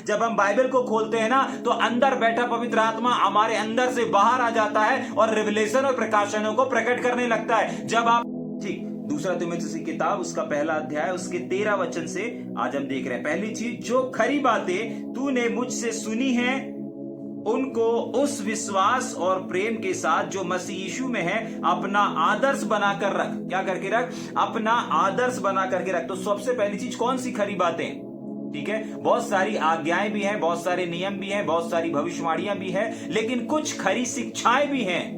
जब हम बाइबल को खोलते हैं ना तो अंदर बैठा पवित्र आत्मा हमारे अंदर से बाहर आ जाता है और रिवलेशन और प्रकाशनों को प्रकट करने लगता है। जब आप ठीक दूसरा तीमुथियुस की किताब उसका पहला अध्याय उसके 13 वचन से आज हम देख रहे हैं। पहली चीज, जो खरी बातें तूने मुझसे सुनी है उनको उस विश्वास और प्रेम के साथ जो मसीह यीशु में है अपना आदर्श बनाकर रख। क्या करके रख? अपना आदर्श बना करके रख। तो सबसे पहली चीज कौन सी खरी बातें? ठीक है, बहुत सारी आज्ञाएं भी हैं, बहुत सारे नियम भी हैं, बहुत सारी भविष्यवाणियां भी हैं, लेकिन कुछ खरी शिक्षाएं भी हैं।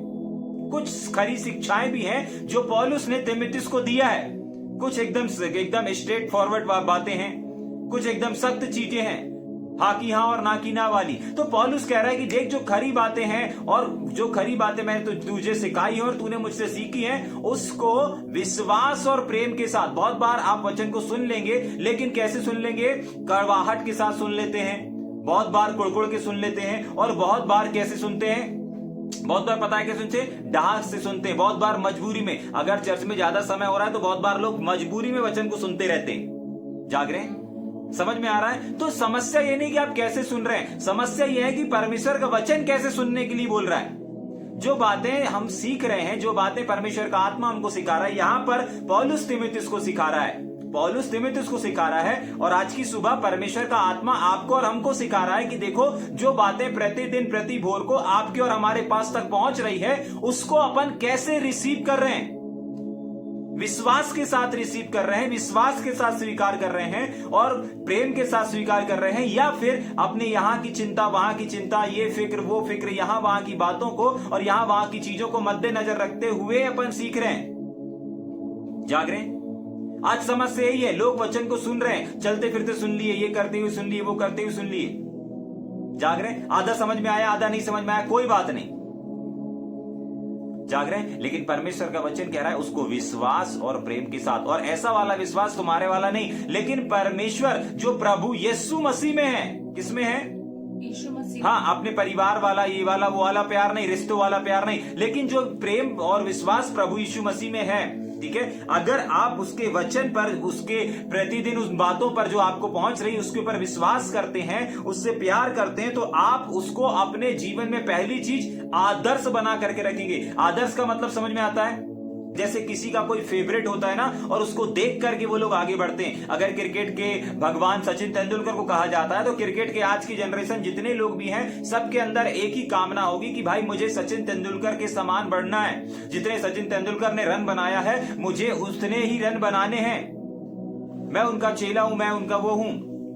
कुछ खरी शिक्षाएं भी हैं जो पौलुस ने तीमुथियुस को दिया है। कुछ एकदम स्ट्रेट फॉरवर्ड बातें हैं, कुछ एकदम सख्त चीजें हैं, हाँ की हाँ और ना की ना वाली। तो पौलुस कह रहा है कि देख, जो खरी बातें हैं और जो खरी बातें मैंने तुझे सिखाई है और तूने मुझसे सीखी है उसको विश्वास और प्रेम के साथ। बहुत बार आप वचन को सुन लेंगे, लेकिन कैसे सुन लेंगे? कड़वाहट के साथ सुन लेते हैं, बहुत बार कुड़कुड़ के सुन लेते हैं, और बहुत बार कैसे सुनते हैं? बहुत बार पता है कैसे सुनते? डांट से सुनते हैं, बहुत बार मजबूरी में। अगर चर्च में ज्यादा समय हो रहा है तो बहुत बार लोग मजबूरी में वचन को सुनते रहते हैं। जाग रहे हैं? समझ में आ रहा है? तो समस्या ये नहीं कि आप कैसे सुन रहे हैं, समस्या ये है कि परमेश्वर का वचन कैसे सुनने के लिए बोल रहा है। जो बातें हम सीख रहे हैं, जो बातें परमेश्वर का आत्मा हमको सिखा रहा है, यहां पर पौलुस तीमुथियुस को सिखा रहा है। पौलुस तीमुथियुस को सिखा रहा है, और आज की सुबह परमेश्वर का आत्मा आपको और हमको सिखा रहा है कि देखो, जो बातें प्रतिदिन प्रति भोर को आपके और हमारे पास तक पहुंच रही है उसको अपन कैसे रिसीव कर रहे हैं। विश्वास के साथ रिसीव कर रहे हैं, विश्वास के साथ स्वीकार कर रहे हैं और प्रेम के साथ स्वीकार कर रहे हैं, या फिर अपने यहां की चिंता, वहां की चिंता, ये फिक्र वो फिक्र, यहां वहां की बातों को और यहां वहां की चीजों को मद्देनजर रखते हुए अपन सीख रहे हैं। जाग रहे हैं? आज समस्या यही है, लोग वचन को सुन रहे हैं, चलते फिरते सुन लिए, ये करते हुए सुन लिए, वो करते हुए सुन लिए। जाग रहे हैं? आधा समझ में आया, आधा नहीं समझ में आया, कोई बात नहीं। जाग रहे हैं? लेकिन परमेश्वर का वचन कह रहा है उसको विश्वास और प्रेम के साथ। और ऐसा वाला विश्वास तुम्हारे वाला नहीं, लेकिन परमेश्वर जो प्रभु यीशु मसीह में है। किसमें है? यीशु मसीह। हाँ, अपने परिवार वाला, ये वाला वो वाला प्यार नहीं, रिश्तों वाला प्यार नहीं, लेकिन जो प्रेम और विश्वास प्रभु यीशु मसीह में है। ठीक है, अगर आप उसके वचन पर, उसके प्रतिदिन उस बातों पर जो आपको पहुंच रही है उसके ऊपर विश्वास करते हैं, उससे प्यार करते हैं, तो आप उसको अपने जीवन में पहली चीज आदर्श बना करके रखेंगे। आदर्श का मतलब समझ में आता है? जैसे किसी का कोई फेवरेट होता है ना, और उसको देख करके वो लोग आगे बढ़ते हैं। अगर क्रिकेट के भगवान सचिन तेंदुलकर को कहा जाता है तो क्रिकेट के आज की जनरेशन जितने लोग भी हैं सबके अंदर एक ही कामना होगी कि भाई मुझे सचिन तेंदुलकर के समान बढ़ना है। जितने सचिन तेंदुलकर ने रन बनाया है मुझे उतने ही रन बनाने हैं, मैं उनका चेला हूं, मैं उनका वो हूं।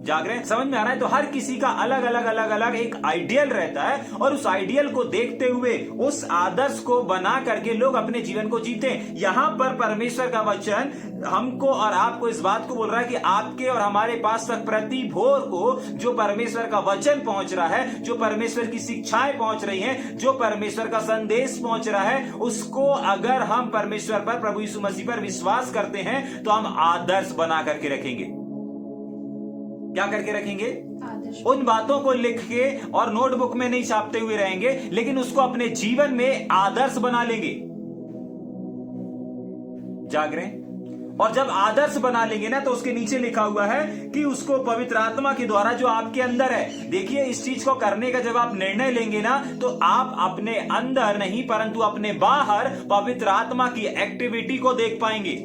जाग रहे हैं? समझ में आ रहा है? तो हर किसी का अलग अलग एक आइडियल रहता है, और उस आइडियल को देखते हुए उस आदर्श को बना करके लोग अपने जीवन को जीते हैं। यहां पर परमेश्वर का वचन हमको और आपको इस बात को बोल रहा है कि आपके और हमारे पास तक प्रति भोर को जो परमेश्वर का वचन पहुंच रहा है, जो परमेश्वर की शिक्षाएं पहुंच रही हैं, जो परमेश्वर का संदेश पहुंच रहा है, उसको अगर हम परमेश्वर पर, प्रभु यीशु मसीह पर विश्वास करते हैं तो हम आदर्श बना करके रखेंगे। क्या करके रखेंगे? उन बातों को लिख के और नोटबुक में नहीं छापते हुए रहेंगे, लेकिन उसको अपने जीवन में आदर्श बना लेंगे। जाग रहे हैं? और जब आदर्श बना लेंगे ना तो उसके नीचे लिखा हुआ है कि उसको पवित्र आत्मा के द्वारा जो आपके अंदर है। देखिए, इस चीज को करने का जब आप निर्णय लेंगे ना तो आप अपने अंदर नहीं परंतु अपने बाहर पवित्र आत्मा की एक्टिविटी को देख पाएंगे।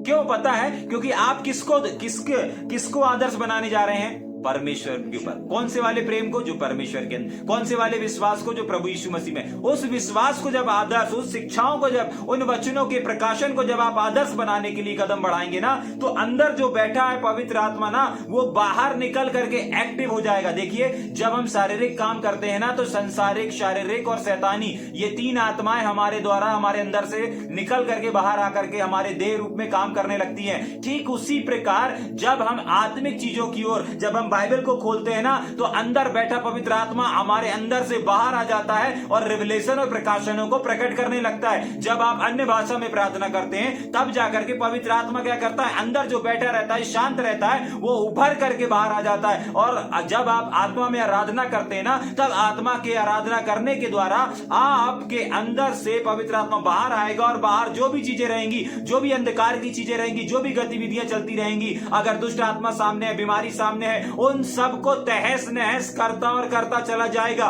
क्यों? पता है, क्योंकि आप किसको आदर्श बनाने जा रहे हैं? परमेश्वर के ऊपर। कौन से वाले प्रेम को? जो परमेश्वर के अंदर। कौन से वाले विश्वास को? जो प्रभु यीशु मसीह में। उस विश्वास को जब आदर्श, उस शिक्षाओं को जब, उन वचनों के प्रकाशन को जब आप आदर्श बनाने के लिए कदम बढ़ाएंगे ना तो अंदर जो बैठा है पवित्र आत्मा ना, वो बाहर निकल करके एक्टिव हो जाएगा। देखिए, जब हम शारीरिक काम करते हैं ना तो संसारिक, शारीरिक और शैतानी, ये तीन आत्माएं हमारे द्वारा, हमारे अंदर से निकल करके बाहर आकर के हमारे देह रूप में काम करने लगती हैं। ठीक उसी प्रकार जब हम आत्मिक चीजों की ओर, जब हम बाइबल को खोलते हैं ना तो अंदर बैठा पवित्र आत्मा हमारे अंदर से बाहर आ जाता है और रिवलेशन और प्रकाशनों को प्रकट करने लगता है। जब आप अन्य भाषा में प्रार्थना करते हैं तब जाकर के पवित्र आत्मा क्या करता है? अंदर जो बैठा रहता है, शांत रहता है, वो उभर करके बाहर आ जाता है। और जब आप आत्मा में आराधना करते हैं ना तब आत्मा के आराधना करने के द्वारा आपके अंदर से पवित्र आत्मा बाहर आएगा, और बाहर जो भी चीजें रहेंगी, जो भी अंधकार की चीजें रहेंगी, जो भी गतिविधियां चलती रहेंगी, अगर दुष्ट आत्मा सामने है, बीमारी सामने है, उन सब को तहस नहस करता और करता चला जाएगा।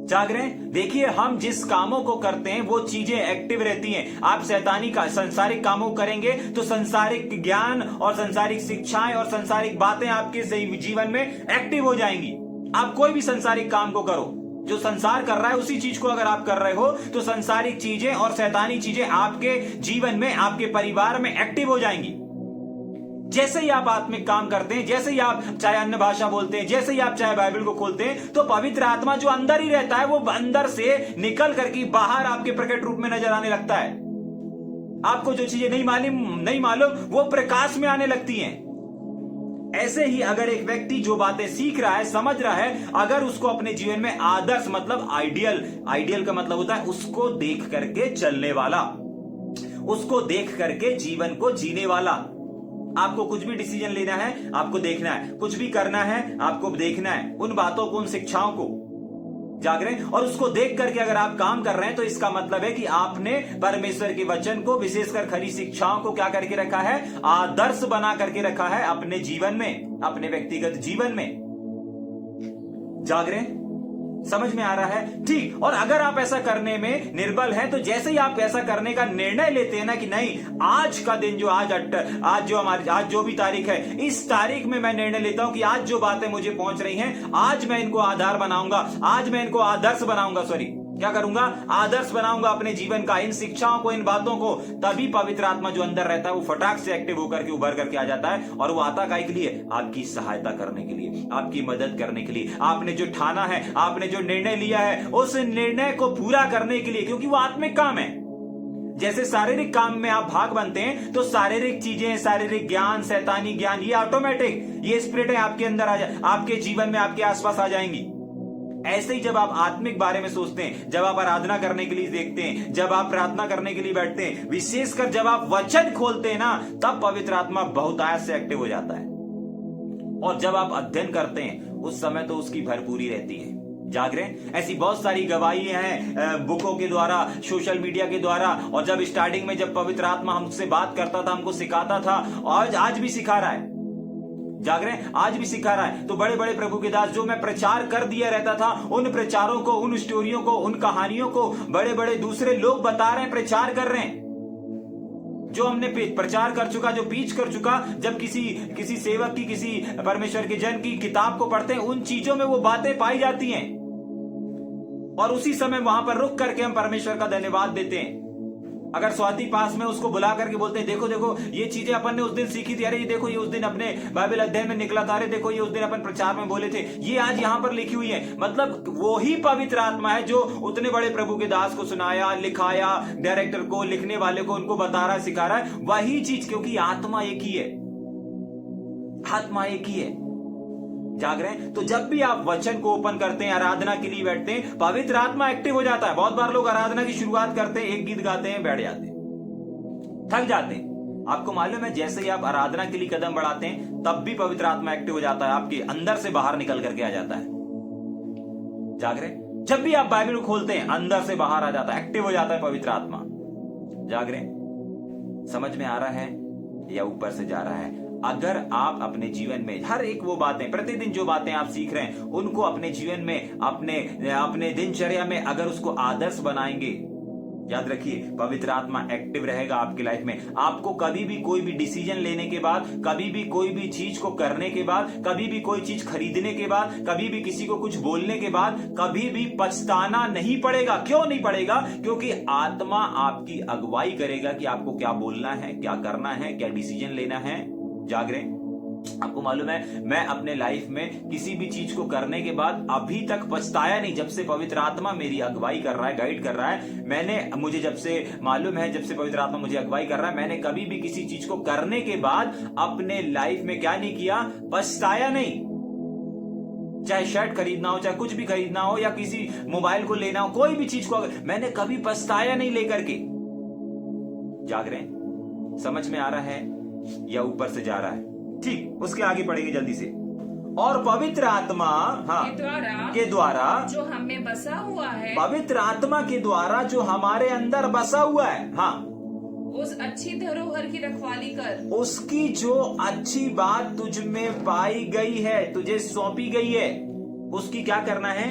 जाग रहे हैं? देखिए, हम जिस कामों को करते हैं वो चीजें एक्टिव रहती हैं। आप शैतानी का संसारिक कामों करेंगे तो संसारिक ज्ञान और संसारिक शिक्षाएं और संसारिक बातें आपके जीवन में एक्टिव हो जाएंगी। आप कोई भी संसारिक काम को करो, जो संसार कर रहा है उसी चीज को अगर आप कर रहे हो तो संसारिक चीजें और शैतानी चीजें आपके जीवन में, आपके परिवार में एक्टिव हो जाएंगी। जैसे ही आप आत्मिक काम करते हैं, जैसे ही आप चाहे अन्य भाषा बोलते हैं, जैसे ही आप चाहे बाइबल को खोलते हैं, तो पवित्र आत्मा जो अंदर ही रहता है वो अंदर से निकल करके बाहर आपके प्रकट रूप में नजर आने लगता है। आपको जो चीजें नहीं मालूम वो प्रकाश में आने लगती हैं। ऐसे ही अगर एक व्यक्ति जो बातें सीख रहा है, समझ रहा है, अगर उसको अपने जीवन में आदर्श मतलब आइडियल का मतलब होता है उसको देख करके चलने वाला, उसको देख करके जीवन को जीने वाला। आपको कुछ भी डिसीजन लेना है, आपको देखना है, कुछ भी करना है आपको देखना है, उन बातों को, उन शिक्षाओं को। जाग रहे हैं? और उसको देख करके अगर आप काम कर रहे हैं तो इसका मतलब है कि आपने परमेश्वर के वचन को, विशेषकर खरी शिक्षाओं को क्या करके रखा है? आदर्श बना करके रखा है अपने जीवन में, अपने व्यक्तिगत जीवन में। जाग रहे हैं? समझ में आ रहा है? ठीक। और अगर आप ऐसा करने में निर्बल हैं तो जैसे ही आप ऐसा करने का निर्णय लेते हैं ना कि नहीं, आज का दिन जो आज जो भी तारीख है, इस तारीख में मैं निर्णय लेता हूं कि आज जो बातें मुझे पहुंच रही हैं, आज मैं इनको आधार बनाऊंगा, आज मैं इनको आदर्श बनाऊंगा, क्या करूंगा? आदर्श बनाऊंगा अपने जीवन का, इन शिक्षाओं को, इन बातों को। तभी पवित्र आत्मा जो अंदर रहता है वो फटाक से एक्टिव होकर के उभर करके आ जाता है। और वो आता काहे के लिए? आपकी सहायता करने के लिए, आपकी मदद करने के लिए। आपने जो ठाना है, आपने जो निर्णय लिया है, उस निर्णय को पूरा करने के लिए, क्योंकि वो आत्मिक काम है। जैसे शारीरिक काम में आप भाग बनते हैं तो शारीरिक चीजें, शारीरिक ज्ञान, शैतानी ज्ञान, ये ऑटोमेटिक, ये स्पिरिटें आपके अंदर आपके जीवन में, आपके आसपास आ जाएंगी। ऐसे ही जब आप आत्मिक बारे में सोचते हैं, जब आप आराधना करने के लिए देखते हैं, जब आप प्रार्थना करने के लिए बैठते हैं, विशेषकर जब आप वचन खोलते हैं ना, तब पवित्र आत्मा बहुतायत से एक्टिव हो जाता है। और जब आप अध्ययन करते हैं उस समय तो उसकी भरपूरी रहती है। जाग रहे हैं? ऐसी बहुत सारी गवाहियां हैं बुकों के द्वारा, सोशल मीडिया के द्वारा। और जब स्टार्टिंग में जब पवित्र आत्मा हमसे बात करता था, हमको सिखाता था, और आज भी सिखा रहा है। जाग रहे हैं? आज भी सिखा रहा है। तो बड़े बड़े प्रभु के दास जो मैं प्रचार कर दिया रहता था, उन प्रचारों को, उन स्टोरियों को, उन कहानियों को बड़े बड़े दूसरे लोग बता रहे हैं, प्रचार कर रहे हैं। जो हमने प्रचार कर चुका, जो पीच कर चुका, जब किसी सेवक की, किसी परमेश्वर के जन की किताब को पढ़ते हैं, उन चीजों में वो बातें पाई जाती हैं। और उसी समय वहां पर रुक करके हम परमेश्वर का धन्यवाद देते हैं। अगर स्वाति पास में उसको बुला करके बोलते हैं, देखो देखो ये चीजें अपन ने उस दिन सीखी थी, अरे ये देखो ये उस दिन अपने बाइबल अध्ययन में निकला था, अरे देखो ये उस दिन अपन प्रचार में बोले थे, ये आज यहां पर लिखी हुई है। मतलब वो ही पवित्र आत्मा है जो उतने बड़े प्रभु के दास को सुनाया, लिखाया, डायरेक्टर को, लिखने वाले को, उनको बता रहा है, सिखा रहा है, वही चीज, क्योंकि आत्मा एक ही है, आत्मा एक ही है। जाग रहे हैं? तो जब भी आप वचन को ओपन करते हैं, आराधना के लिए बैठते हैं, पवित्र आत्मा एक्टिव हो जाता है। बहुत बार लोग आराधना की शुरुआत करते हैं, एक गीत गाते हैं, बैठ जाते हैं, थक जाते हैं। आपको मालूम है, जैसे ही आप आराधना के लिए कदम बढ़ाते हैं, तब भी पवित्र आत्मा एक्टिव हो जाता है, आपके अंदर से बाहर निकल करके आ जाता है। जाग रहे हैं? जब भी आप बाइबल खोलते हैं, अंदर से बाहर आ जाता है, एक्टिव हो जाता है पवित्र आत्मा। जाग रहे हैं? समझ में आ रहा है या ऊपर से जा रहा है? अगर आप अपने जीवन में हर एक वो बातें, प्रतिदिन जो बातें आप सीख रहे हैं, उनको अपने जीवन में, अपने दिनचर्या में अगर उसको आदर्श बनाएंगे, याद रखिए पवित्र आत्मा एक्टिव रहेगा आपकी लाइफ में। आपको कभी भी कोई भी डिसीजन लेने के बाद, कभी भी कोई भी चीज को करने के बाद, कभी भी कोई चीज खरीदने के बाद, कभी भी किसी को कुछ बोलने के बाद, कभी भी पछताना नहीं पड़ेगा। क्यों नहीं पड़ेगा? क्योंकि आत्मा आपकी अगुवाई करेगा कि आपको क्या बोलना है, क्या करना है, क्या डिसीजन लेना है। जाग रहे हैं? आपको मालूम है, मैं अपने लाइफ में किसी भी चीज को करने के बाद अभी तक पछताया नहीं। जब से पवित्र आत्मा मेरी अगुवाई कर रहा है, गाइड कर रहा है, मुझे जब से मालूम है, जब से पवित्र आत्मा मुझे अगुवाई कर रहा है, मैंने कभी भी किसी चीज को करने के बाद अपने लाइफ में क्या नहीं किया? पछताया नहीं। चाहे शर्ट खरीदना हो, चाहे कुछ भी खरीदना हो, या किसी मोबाइल को लेना हो, कोई भी चीज को मैंने कभी पछताया नहीं लेकर के। जाग रहे हैं? समझ में आ रहा है या ऊपर से जा रहा है? ठीक, उसके आगे पढ़ेंगे जल्दी से। और पवित्र आत्मा के द्वारा जो हमें बसा हुआ है, पवित्र आत्मा के द्वारा जो हमारे अंदर बसा हुआ है, हाँ, उस अच्छी धरोहर की रखवाली कर। उसकी जो अच्छी बात तुझ में पाई गई है, तुझे सौंपी गई है, उसकी क्या करना है?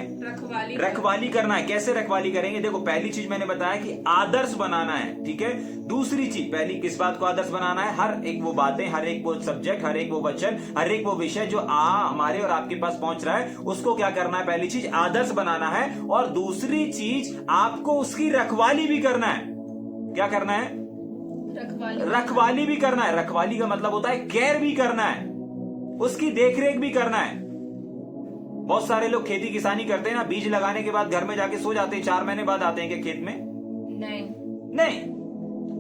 रखवाली करना है। कैसे रखवाली करेंगे? देखो, पहली चीज मैंने बताया कि आदर्श बनाना है, ठीक है। दूसरी चीज, पहली किस बात को आदर्श बनाना है? हर एक वो बातें, हर एक वो सब्जेक्ट, हर एक वो वचन, हर एक वो विषय जो हमारे और आपके पास पहुंच रहा है, उसको क्या करना है? पहली चीज आदर्श बनाना है, और दूसरी चीज आपको उसकी रखवाली भी करना है। क्या करना है? रखवाली भी करना है। रखवाली का मतलब होता है केयर भी करना है, उसकी देखरेख भी करना है। बहुत सारे लोग खेती किसानी करते हैं ना, बीज लगाने के बाद घर में जाके सो जाते हैं, 4 महीने बाद आते हैं क्या खेत में? नहीं,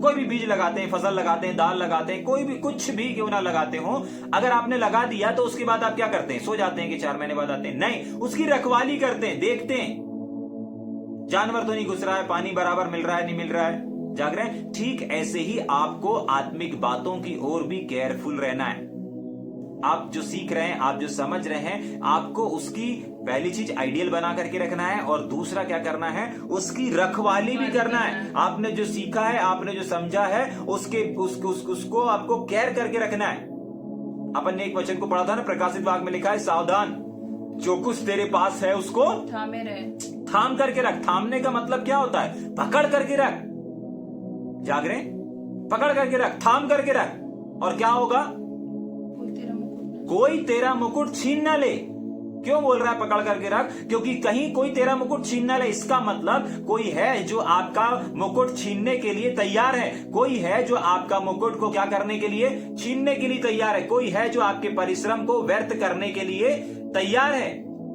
कोई भी बीज लगाते हैं, फसल लगाते हैं, दाल लगाते हैं, कोई भी कुछ भी क्यों ना लगाते हो, अगर आपने लगा दिया तो उसके बाद आप क्या करते हैं? सो जाते हैं कि 4 महीने बाद आते हैं? नहीं, उसकी रखवाली करते हैं, देखते हैं जानवर तो नहीं घुस रहा है, पानी बराबर मिल रहा है, नहीं मिल रहा है, जाग रहे हैं। ठीक ऐसे ही आपको आत्मिक बातों की ओर भी केयरफुल रहना है। आप जो सीख रहे हैं, आप जो समझ रहे हैं, आपको उसकी पहली चीज आइडियल बना करके रखना है, और दूसरा क्या करना है? उसकी रखवाली भी करना है। आपने जो सीखा है, आपने जो समझा है, उसको आपको केयर करके रखना है। अपन ने एक वचन को पढ़ा था ना, प्रकाशित वाक्य में लिखा है, सावधान, जो कुछ तेरे पास है उसको थामे रहे। थाम करके रख। थामने का मतलब क्या होता है? पकड़ करके रख। जाग रहे? पकड़ करके रख, थाम करके रख, और क्या होगा? कोई तेरा मुकुट छीन न ले। क्यों बोल रहा है पकड़ करके रख? क्योंकि कहीं कोई तेरा मुकुट छीन न ले, इसका मतलब कोई है जो आपका मुकुट छीनने के लिए तैयार है। कोई है जो आपका मुकुट को क्या करने के लिए? छीनने के लिए तैयार है। कोई है जो आपके परिश्रम को व्यर्थ करने के लिए तैयार है।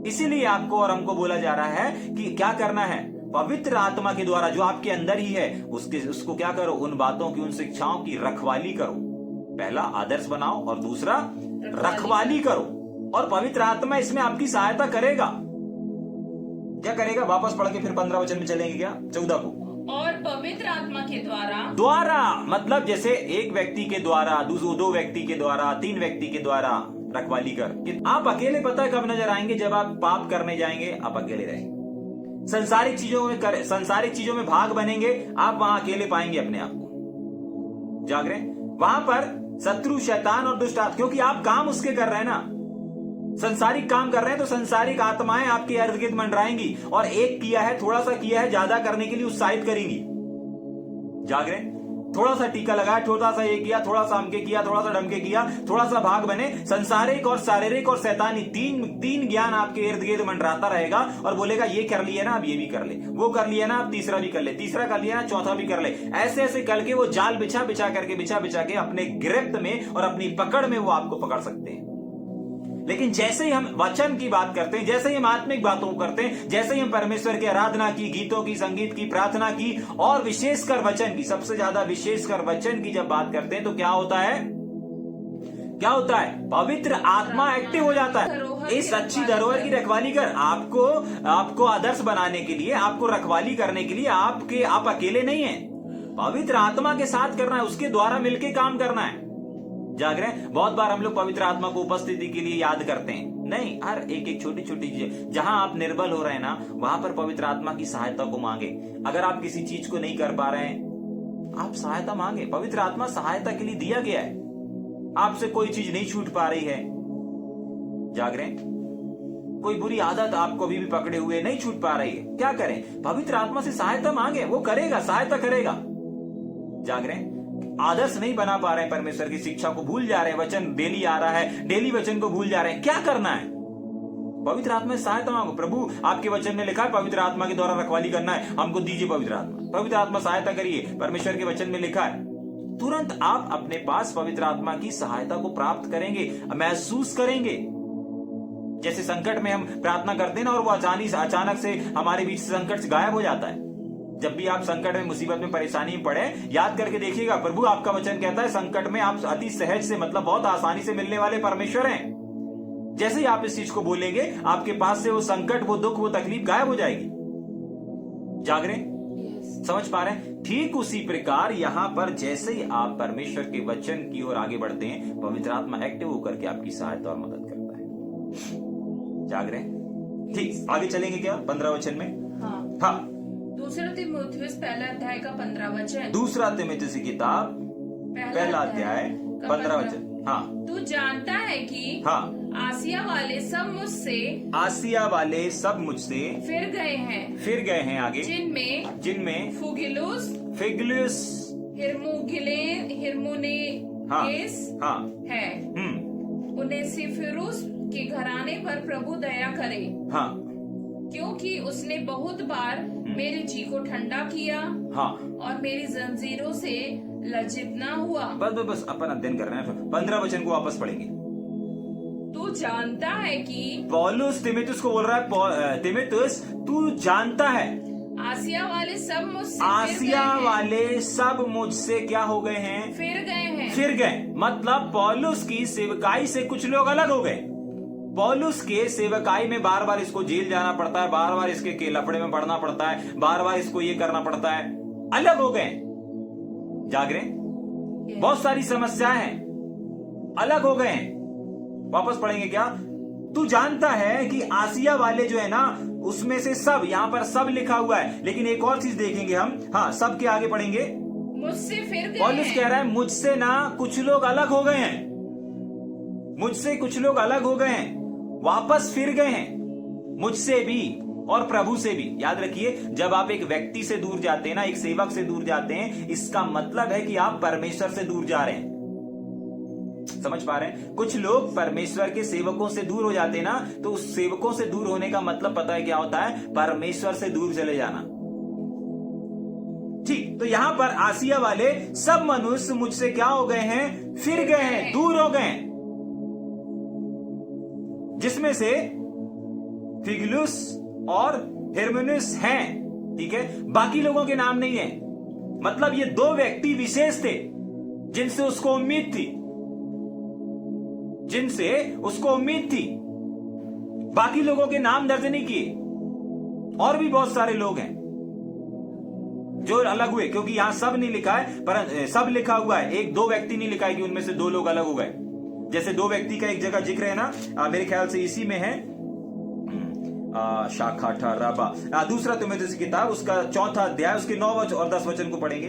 इसीलिए आपको और हमको बोला जा रहा है कि क्या करना है? पवित्र आत्मा के द्वारा जो आपके अंदर ही है, उसको क्या करो? उन बातों की, उन शिक्षाओं की रखवाली करो। पहला आदर्श बनाओ, और दूसरा रखवाली करो, और पवित्र आत्मा इसमें आपकी सहायता करेगा। क्या करेगा? वापस पढ़ के फिर 15 वचन में चलेंगे क्या? 14 को। और पवित्र आत्मा के द्वारा मतलब जैसे एक व्यक्ति के द्वारा, 2 व्यक्ति के द्वारा, 3 व्यक्ति के द्वारा रखवाली कर। कि आप अकेले पता है कब नजर आएंगे? जब आप पाप करने जाएंगे, आप अकेले रहेंगे। संसारिक चीजों में भाग बनेंगे, आप वहां अकेले पाएंगे अपने आप को। जाग रहे? वहां पर शत्रु, शैतान और दुष्ट आत्मा, क्योंकि आप काम उसके कर रहे हैं ना, संसारिक काम कर रहे हैं, तो संसारिक आत्माएं आपके इर्द गिर्द मंडराएंगी, और एक किया है, थोड़ा सा किया है, ज्यादा करने के लिए उत्साहित करेंगी। जाग रहे? थोड़ा सा टीका लगाया, थोड़ा सा ये किया, थोड़ा सा अमके किया, थोड़ा सा डमके किया, थोड़ा सा भाग बने। संसारिक और शारीरिक और शैतानी तीन ज्ञान आपके इर्द गिर्द मंडराता रहेगा, और बोलेगा ये कर लिया ना, अब ये भी कर ले, वो कर लिया ना, अब तीसरा भी कर ले, तीसरा कर लिया ना, चौथा भी कर ले। ऐसे ऐसे करके वो जाल बिछा बिछा के अपने गिरफ्त में और अपनी पकड़ में वो आपको पकड़ सकते हैं। लेकिन जैसे ही हम वचन की बात करते हैं, जैसे ही हम आत्मिक बातों को करते हैं, जैसे ही हम परमेश्वर की आराधना की, गीतों की, संगीत की, प्रार्थना की, और विशेषकर वचन की, सबसे ज्यादा विशेषकर वचन की जब बात करते हैं, तो क्या होता है? क्या होता है? पवित्र आत्मा एक्टिव हो जाता है। इस अच्छी धरोहर की रखवाली कर। आपको आदर्श बनाने के लिए, आपको रखवाली करने के लिए आप अकेले नहीं हैं, पवित्र आत्मा के साथ करना है, उसके द्वारा मिलकर काम करना है। जाग रहे हैं? बहुत बार हम लोग पवित्र आत्मा को उपस्थिति के लिए याद करते हैं, नहीं, हर एक छोटी छोटी चीज, जहां आप निर्बल हो रहे हैं ना, वहां पर पवित्र आत्मा की सहायता को मांगे। अगर आप किसी चीज को नहीं कर पा रहे हैं, आप सहायता मांगे। पवित्र आत्मा सहायता के लिए दिया गया है। आपसे कोई चीज नहीं छूट पा रही है, जाग रहे हैं? कोई बुरी आदत आपको अभी भी पकड़े हुए नहीं छूट पा रही है, क्या करें? पवित्र आत्मा से सहायता मांगे, वो करेगा, सहायता करेगा। जाग रहे हैं? आदर्श नहीं बना पा रहे हैं, परमेश्वर की शिक्षा को भूल जा रहे हैं, वचन डेली आ रहा है, डेली वचन को भूल जा रहे हैं, क्या करना है? पवित्र आत्मा से सहायता मांगो। प्रभु आपके वचन में लिखा है पवित्र आत्मा के द्वारा रखवाली करना है, हमको दीजिए पवित्र आत्मा, पवित्र आत्मा सहायता करिए, परमेश्वर के वचन में लिखा है। तुरंत आप अपने पास पवित्र आत्मा की सहायता को प्राप्त करेंगे, महसूस करेंगे। जैसे संकट में हम प्रार्थना करते हैं ना, और वो अचानक से हमारे बीच से संकट गायब हो जाता है। जब भी आप संकट में, मुसीबत में, परेशानी में पड़े, याद करके देखिएगा, प्रभु आपका वचन कहता है संकट में आप अति सहज से, मतलब बहुत आसानी से मिलने वाले परमेश्वर हैं। जैसे ही आप इस चीज को बोलेंगे, आपके पास से वो संकट, वो दुख, वो तकलीफ गायब हो जाएगी। जाग रहे? समझ पा रहे हैं? ठीक उसी प्रकार यहां पर जैसे ही आप परमेश्वर के वचन की ओर आगे बढ़ते हैं, पवित्र आत्मा एक्टिव होकर के आपकी सहायता और मदद करता है। जाग रहे? ठीक, आगे चलेंगे क्या 15 वचन में? हाँ। दूसरा तीमुथियुस पहला अध्याय का 15 वचन। दूसरा तीमुथियुस की किताब पहला अध्याय 15 वचन। हाँ तू जानता है कि हाँ आसिया वाले सब मुझसे आसिया वाले सब मुझसे फिर गए हैं आगे जिनमें फुगिलुस फिगलुस हिरमुनेस हाँ है। उनेसिफुरुस के घराने पर प्रभु दया करे, हाँ क्योंकि उसने बहुत बार मेरे जी को ठंडा किया हाँ और मेरी जंजीरों से लज्जित न हुआ। बस अपन अध्ययन कर रहे हैं। 15 वचन को वापस पढ़ेंगे। तू जानता है कि पौलुस तीमुथियुस को बोल रहा है, तीमुथियुस तू जानता है आसिया वाले सब मुझसे आसिया वाले सब मुझसे क्या हो गए हैं? फिर गए। मतलब पौलुस की सेवकाई से कुछ लोग अलग हो गए। पौलुस के सेवकाई में बार बार इसको जेल जाना पड़ता है, बार बार इसके लफड़े में पड़ना पड़ता है, बार बार इसको ये करना पड़ता है। अलग हो गए, जाग रहे, बहुत सारी समस्याएं हैं, अलग हो गए हैं। वापस पढ़ेंगे क्या? तू जानता है कि आसिया वाले जो है ना, उसमें से सब, यहां पर सब लिखा हुआ है, लेकिन एक और चीज देखेंगे हम। हाँ, सब के आगे पढ़ेंगे। मुझसे फिर गए। पौलुस कह रहा है मुझसे ना कुछ लोग अलग हो गए हैं, मुझसे कुछ लोग अलग हो गए हैं, वापस फिर गए हैं, मुझसे भी और प्रभु से भी। याद रखिए, जब आप एक व्यक्ति से दूर जाते हैं ना, एक सेवक से दूर जाते हैं, इसका मतलब है कि आप परमेश्वर से दूर जा रहे हैं। समझ पा रहे हैं? कुछ लोग परमेश्वर के सेवकों से दूर हो जाते हैं ना, तो उस सेवकों से दूर होने का मतलब पता है क्या होता है? परमेश्वर से दूर चले जाना। ठीक, तो यहां पर आसिया वाले सब मनुष्य मुझसे क्या हो गए हैं? फिर गए हैं, दूर हो गए हैं, जिसमें से फिगलुस और हिरमुनेस हैं। ठीक है, बाकी लोगों के नाम नहीं है। मतलब ये दो व्यक्ति विशेष थे जिनसे उसको उम्मीद थी, बाकी लोगों के नाम दर्ज नहीं किए। और भी बहुत सारे लोग हैं जो अलग हुए, क्योंकि यहां सब नहीं लिखा है, पर सब लिखा हुआ है। एक दो व्यक्ति नहीं लिखा है कि उनमें से दो लोग अलग हो गए। जैसे दो व्यक्ति का एक जगह जिक्र है ना, मेरे ख्याल से इसी में है, शाखा ठहराबा, दूसरा तीमुथियुस की किताब, उसका 4 अध्याय, उसके 9 और 10 वचन को पढ़ेंगे।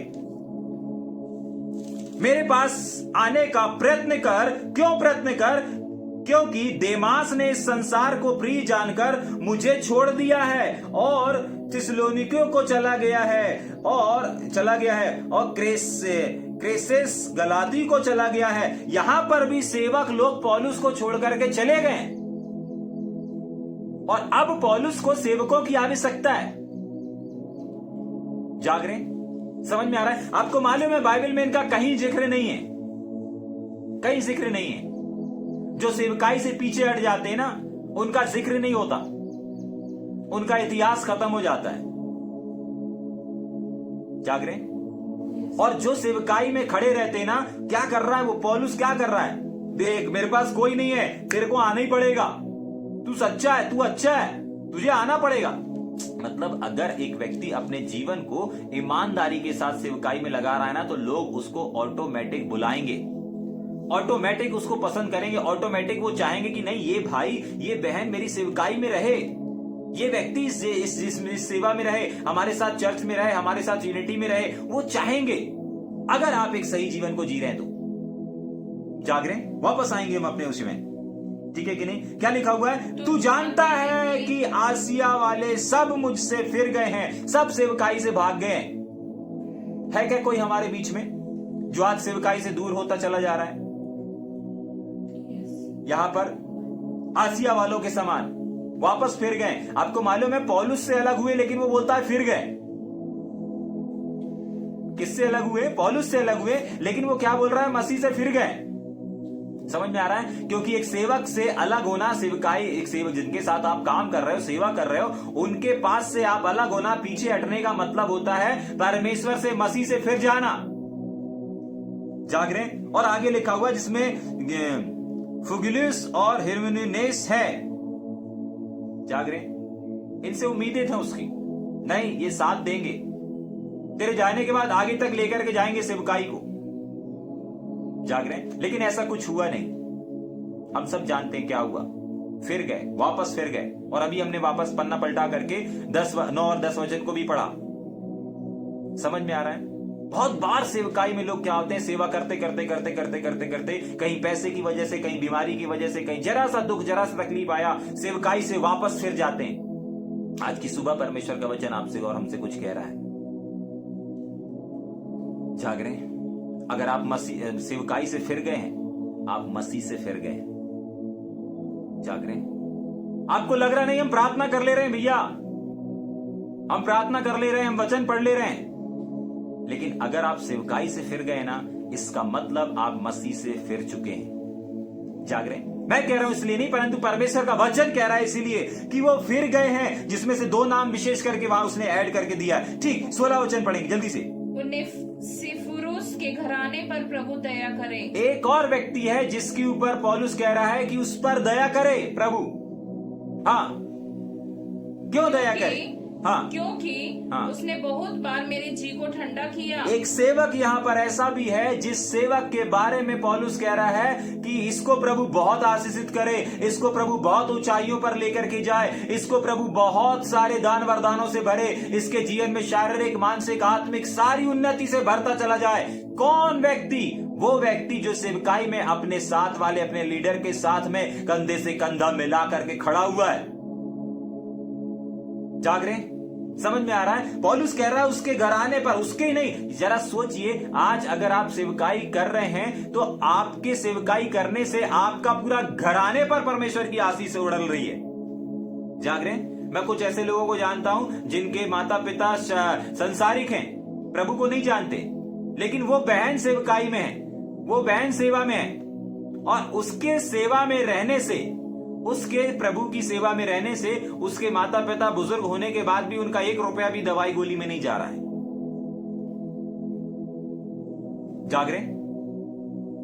मेरे पास आने का प्रयत्न कर। क्यों प्रयत्न कर? क्योंकि देमास ने इस संसार को प्रिय जानकर मुझे छोड़ दिया है और थिस्सलुनीकियों को चला गया है और क्रेसेस गलाती को चला गया है। यहां पर भी सेवक लोग पौलुस को छोड़ करके चले गए और अब पौलुस को सेवकों की आवश्यकता है। जाग रहे? समझ में आ रहा है? आपको मालूम है बाइबल में इनका कहीं जिक्र नहीं है, कहीं जिक्र नहीं है। जो सेवकाई से पीछे हट जाते हैं ना, उनका जिक्र नहीं होता, उनका इतिहास खत्म हो जाता है। जाग रहे? और जो सेवकाई में खड़े रहते हैं ना, क्या कर रहा है वो पौलुस? क्या कर रहा है? देख, मेरे पास कोई नहीं है, तेरे को आना ही पड़ेगा, तू सच्चा है, तू अच्छा है, तुझे आना पड़ेगा। मतलब अगर एक व्यक्ति अपने जीवन को ईमानदारी के साथ सेवकाई में लगा रहा है ना, तो लोग उसको ऑटोमेटिक बुलाएंगे, ऑटोमेटिक उसको पसंद करेंगे, ऑटोमेटिक वो चाहेंगे कि नहीं, ये भाई, ये बहन मेरी सेवकाई में रहे, ये व्यक्ति इस सेवा में रहे, हमारे साथ चर्च में रहे, हमारे साथ यूनिटी में रहे। वो चाहेंगे, अगर आप एक सही जीवन को जी रहे हैं तो। जाग रहे? वापस आएंगे हम अपने उसी में, ठीक है कि नहीं? क्या लिखा हुआ है? तू जानता है कि आसिया वाले सब मुझसे फिर गए हैं, सब सेवकाई से भाग गए। है क्या कोई हमारे बीच में जो आज सेवकाई से दूर होता चला जा रहा है? यहां पर आसिया वालों के समान वापस फिर गए। आपको मालूम है पौलुस से अलग हुए, लेकिन वो बोलता है फिर गए। किससे अलग हुए? पौलुस से अलग हुए, लेकिन वो क्या बोल रहा है? मसीह से फिर गए। समझ में आ रहा है? क्योंकि एक सेवक से अलग होना, सेवकाई, एक सेवक जिनके साथ आप काम कर रहे हो, सेवा कर रहे हो, उनके पास से आप अलग होना, पीछे हटने का मतलब होता है परमेश्वर से, मसीह से फिर जाना। जाग रहे? और आगे लिखा हुआ जिसमें फुगिलुस और हिरमुनेस है। जाग रहे? इनसे उम्मीदें थे उसकी, नहीं ये साथ देंगे, तेरे जाने के बाद आगे तक लेकर के जाएंगे सेवकाई को। जाग रहे? लेकिन ऐसा कुछ हुआ नहीं। हम सब जानते हैं क्या हुआ। फिर गए, वापस फिर गए। और अभी हमने वापस पन्ना पलटा करके 9 और 10 वचन को भी पढ़ा। समझ में आ रहा है? बहुत बार सेवकाई में लोग क्या होते हैं, सेवा करते करते करते करते करते करते कहीं पैसे की वजह से, कहीं बीमारी की वजह से, कहीं जरा सा दुख, जरा सा तकलीफ आया, सेवकाई से वापस फिर जाते हैं। आज की सुबह परमेश्वर का वचन आपसे और हमसे कुछ कह रहा है। जाग रहे हैं? अगर आप मसीह सेवकाई से फिर गए हैं, आप मसीह से फिर गए। जाग रहे हैं? आपको लग रहा नहीं हम प्रार्थना कर ले रहे हैं भैया, हम प्रार्थना कर ले रहे हैं, हम वचन पढ़ ले रहे हैं, लेकिन अगर आप सेवकाई से फिर गए ना, इसका मतलब आप मसीह से फिर चुके हैं। जाग रहे हैं? मैं कह रहा हूं इसलिए नहीं, परंतु परमेश्वर का वचन कह रहा है इसीलिए कि वो फिर गए हैं, जिसमें से 2 नाम विशेष करके वहां उसने ऐड करके दिया है। ठीक, 16 वचन पढ़ेंगे जल्दी से। उन्नेफिरुस के घराने पर प्रभु दया करे। एक और व्यक्ति है जिसके ऊपर पौलुस कह रहा है कि उस पर दया करे प्रभु। हाँ, क्यों दया करे? हाँ, क्योंकि हाँ, उसने बहुत बार मेरे जी को ठंडा किया। एक सेवक यहाँ पर ऐसा भी है जिस सेवक के बारे में पौलुस कह रहा है कि इसको प्रभु बहुत आशीषित करे, इसको प्रभु बहुत ऊंचाइयों पर लेकर के जाए, इसको प्रभु बहुत सारे दान वरदानों से भरे, इसके जीवन में शारीरिक, मानसिक, आत्मिक सारी उन्नति से भरता चला जाए। कौन व्यक्ति? वो व्यक्ति जो सेवकाई में अपने साथ वाले, अपने लीडर के साथ में कंधे से कंधा मिला करके खड़ा हुआ है। जाग रहे? समझ में आ रहा है? पौलुस कह रहा है उसके घराने पर, उसके ही नहीं। जरा सोचिए, आज अगर आप सेवकाई कर रहे हैं तो आपके सेवकाई करने से आपका पूरा घराने पर परमेश्वर की आशीष उड़ल रही है। जाग रहे? मैं कुछ ऐसे लोगों को जानता हूं जिनके माता पिता संसारिक हैं, प्रभु को नहीं जानते, लेकिन वो बहन सेवकाई में है, वो बहन सेवा में है, और उसके सेवा में रहने से, उसके प्रभु की सेवा में रहने से उसके माता पिता बुजुर्ग होने के बाद भी उनका 1 रुपया भी दवाई गोली में नहीं जा रहा है। जाग रहे?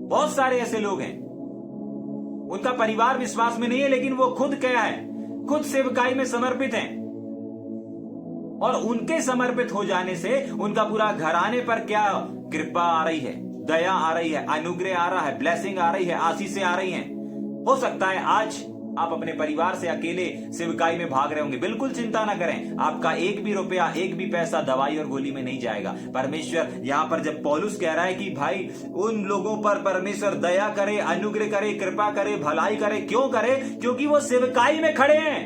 बहुत सारे ऐसे लोग हैं, उनका परिवार विश्वास में नहीं है, लेकिन वो खुद क्या है, खुद सेवकाई में समर्पित हैं, और उनके समर्पित हो जाने से उनका पूरा घराने पर क्या कृपा आ रही है, दया आ रही है, अनुग्रह आ रहा है, ब्लेसिंग आ रही है, आशीषें आ रही हैं। हो सकता है आज आप अपने परिवार से अकेले सेवकाई में भाग रहे होंगे, बिल्कुल चिंता ना करें, आपका 1 भी रुपया, 1 भी पैसा दवाई और गोली में नहीं जाएगा। परमेश्वर यहां पर जब पौलुस कह रहा है कि भाई उन लोगों पर परमेश्वर दया करे, अनुग्रह करे, कृपा करे, भलाई करे, क्यों करे? क्योंकि वो सेवकाई में खड़े हैं,